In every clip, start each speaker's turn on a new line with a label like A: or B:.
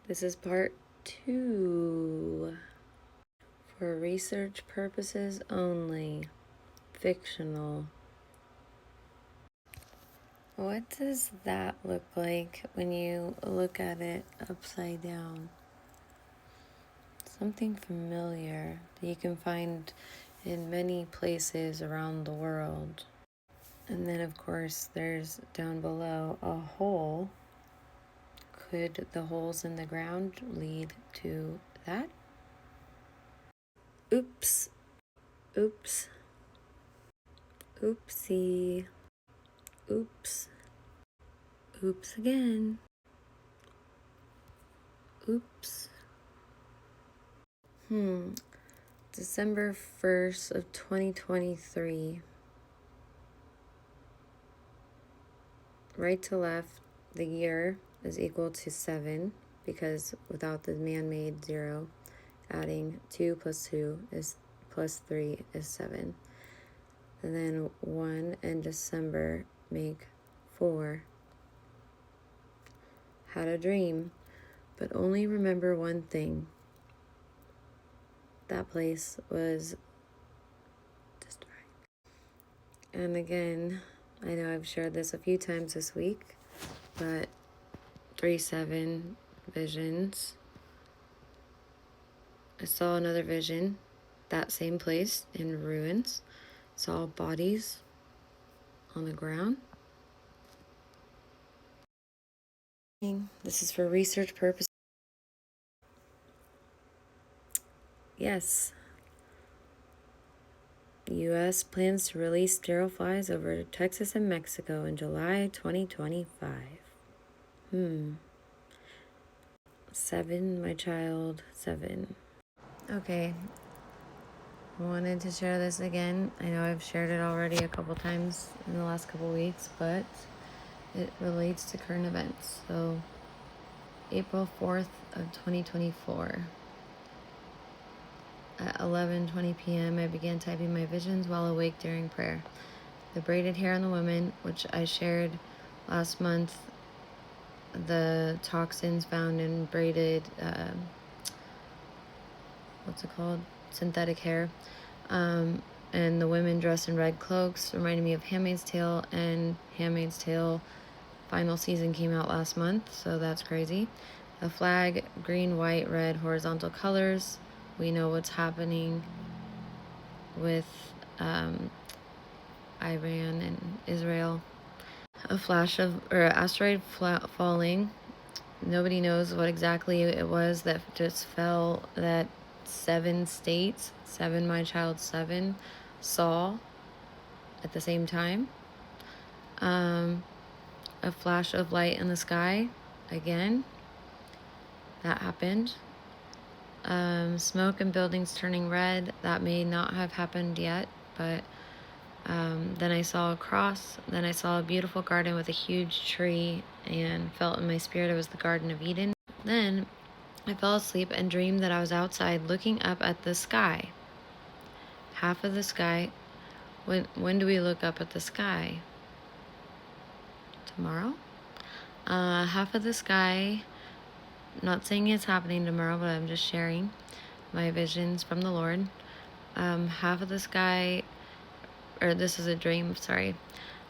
A: This is part 2. For research purposes only. Fictional. What does that look like when you look at it upside down? Something familiar that you can find in many places around the world. And then, of course, there's down below a hole. Could the holes in the ground lead to that? Oops. Oops. Oopsie. Oops. Oops again. Oops. December 1st of 2023. Right to left, the year is equal to 7 because without the man-made 0, adding 2 plus 2 is plus 3 is 7. And then 1 and December make 4. Had a dream, but only remember one thing. That place was destroyed. And again, I know I've shared this a few times this week, but 3-7 visions. I saw another vision, that same place in ruins. Saw bodies on the ground. This is for research purposes. Yes. The U.S. plans to release sterile flies over Texas and Mexico in July 2025. 7, my child, 7. Okay. I wanted to share this again. I know I've shared it already a couple times in the last couple weeks, but it relates to current events. So, April 4th of 2024. At 11:20 p.m., I began typing my visions while awake during prayer. The braided hair on the woman, which I shared last month, the toxins found in braided, synthetic hair, and the women dressed in red cloaks reminded me of Handmaid's Tale, and Handmaid's Tale final season came out last month, so that's crazy. A flag, green, white, red, horizontal colors. We know what's happening with Iran and Israel. A flash of, or asteroid falling. Nobody knows what exactly it was that just fell, that 7 states, 7, my child, 7, saw at the same time. A flash of light in the sky, again, that happened. Smoke and buildings turning red, that may not have happened yet, but then I saw a cross, then I saw a beautiful garden with a huge tree, and felt in my spirit it was the Garden of Eden. Then I fell asleep and dreamed that I was outside looking up at the sky. Half of the sky. When do we look up at the sky? Tomorrow? Half of the sky, not saying it's happening tomorrow, but I'm just sharing my visions from the Lord. Half of the sky, or this is a dream, sorry.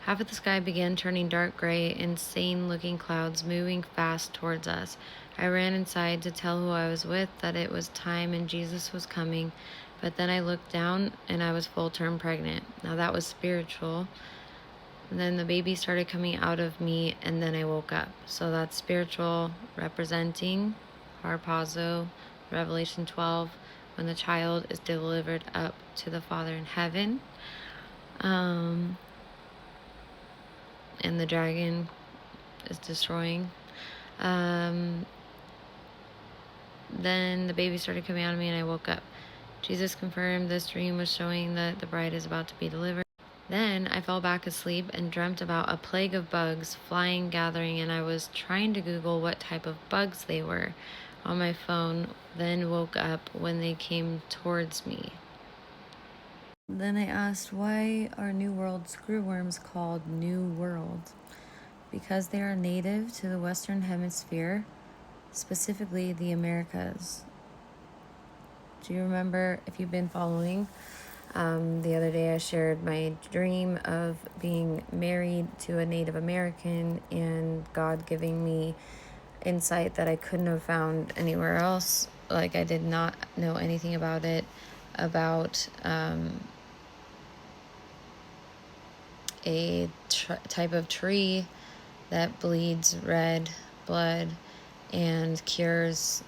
A: Half of the sky began turning dark gray, insane-looking clouds moving fast towards us. I ran inside to tell who I was with that it was time and Jesus was coming, but then I looked down and I was full-term pregnant. Now that was spiritual. And then the baby started coming out of me, and then I woke up. So that's spiritual, representing harpazo, Revelation 12, when the child is delivered up to the Father in heaven. And the dragon is destroying. Then the baby started coming out of me and I woke up. Jesus confirmed this dream was showing that the bride is about to be delivered. Then I fell back asleep and dreamt about a plague of bugs flying, gathering, and I was trying to Google what type of bugs they were on my phone, then woke up when they came towards me. Then I asked, why are New World screwworms called New World? Because they are native to the Western Hemisphere, specifically the Americas. Do you remember, if you've been following, the other day I shared my dream of being married to a Native American and God giving me insight that I couldn't have found anywhere else. Like, I did not know anything about it, about a type of tree that bleeds red blood and cures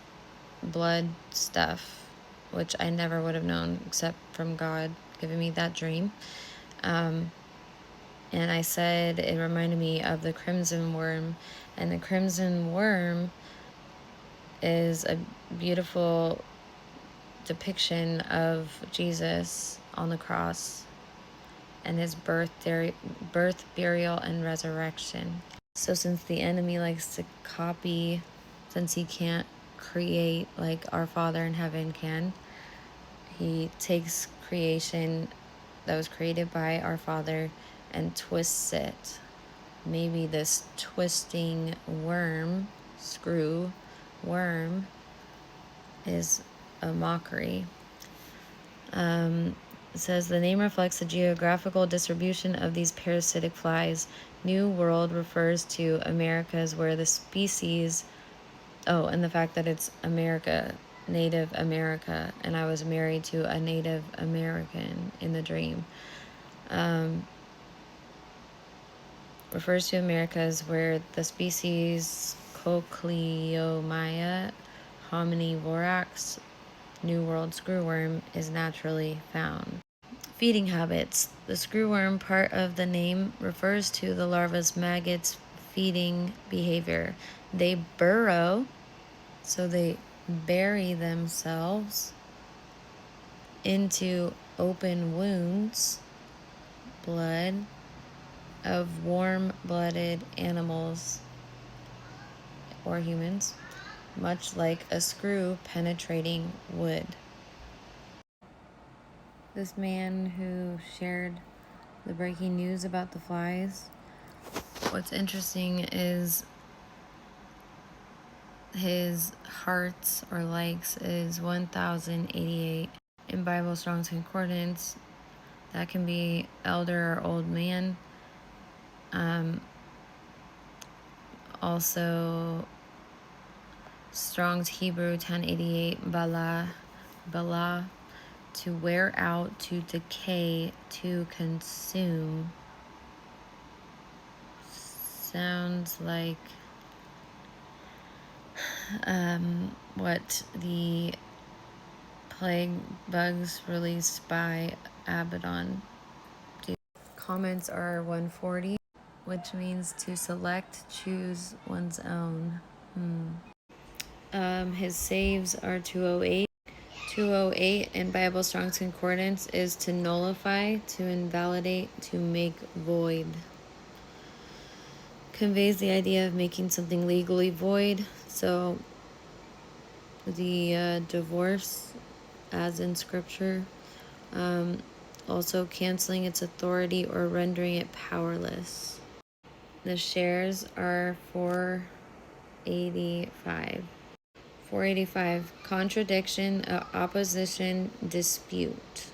A: blood stuff, which I never would have known except from God giving me that dream. And I said it reminded me of the crimson worm, and the crimson worm is a beautiful depiction of Jesus on the cross and his birth, burial, and resurrection. So since the enemy likes to copy, since he can't create like our Father in heaven can, he takes creation that was created by our Father and twists it. Maybe this twisting worm, screw worm, is a mockery. It says the name reflects the geographical distribution of these parasitic flies. New World refers to Americas, where the species, and the fact that it's America, Native America, and I was married to a Native American in the dream. Refers to Americas, where the species Cochleomya hominivorax, New World screwworm, is naturally found. Feeding habits. The screwworm part of the name refers to the larva's maggots' feeding behavior. They burrow, so they bury themselves into open wounds, blood, of warm-blooded animals or humans, much like a screw penetrating wood. This man who shared the breaking news about the flies, what's interesting is his hearts or likes is 1,088. In Bible Strong's Concordance, that can be elder or old man. Also, Strong's Hebrew 1088, bala, to wear out, to decay, to consume. Sounds like what the plague bugs released by Abaddon do. Comments are 140, which means to select, choose one's own. His saves are 208. 208 in Bible Strong's Concordance is to nullify, to invalidate, to make void. Conveys the idea of making something legally void. So the divorce, as in scripture, also canceling its authority or rendering it powerless. The shares are 485. 485, contradiction, opposition, dispute.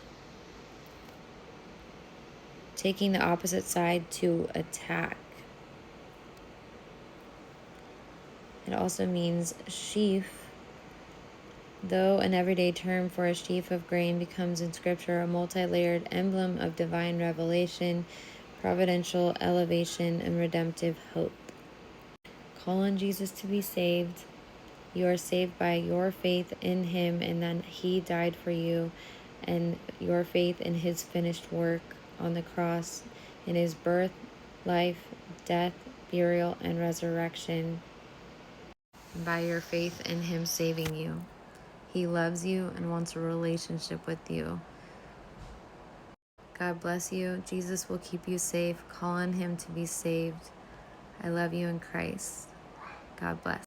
A: Taking the opposite side to attack. It also means sheaf. Though an everyday term for a sheaf of grain, becomes in Scripture a multi-layered emblem of divine revelation, providential elevation, and redemptive hope. Call on Jesus to be saved. You are saved by your faith in him, and then he died for you, and your faith in his finished work on the cross, in his birth, life, death, burial, and resurrection, by your faith in him saving you. He loves you and wants a relationship with you. God bless you. Jesus will keep you safe. Call on him to be saved. I love you in Christ. God bless.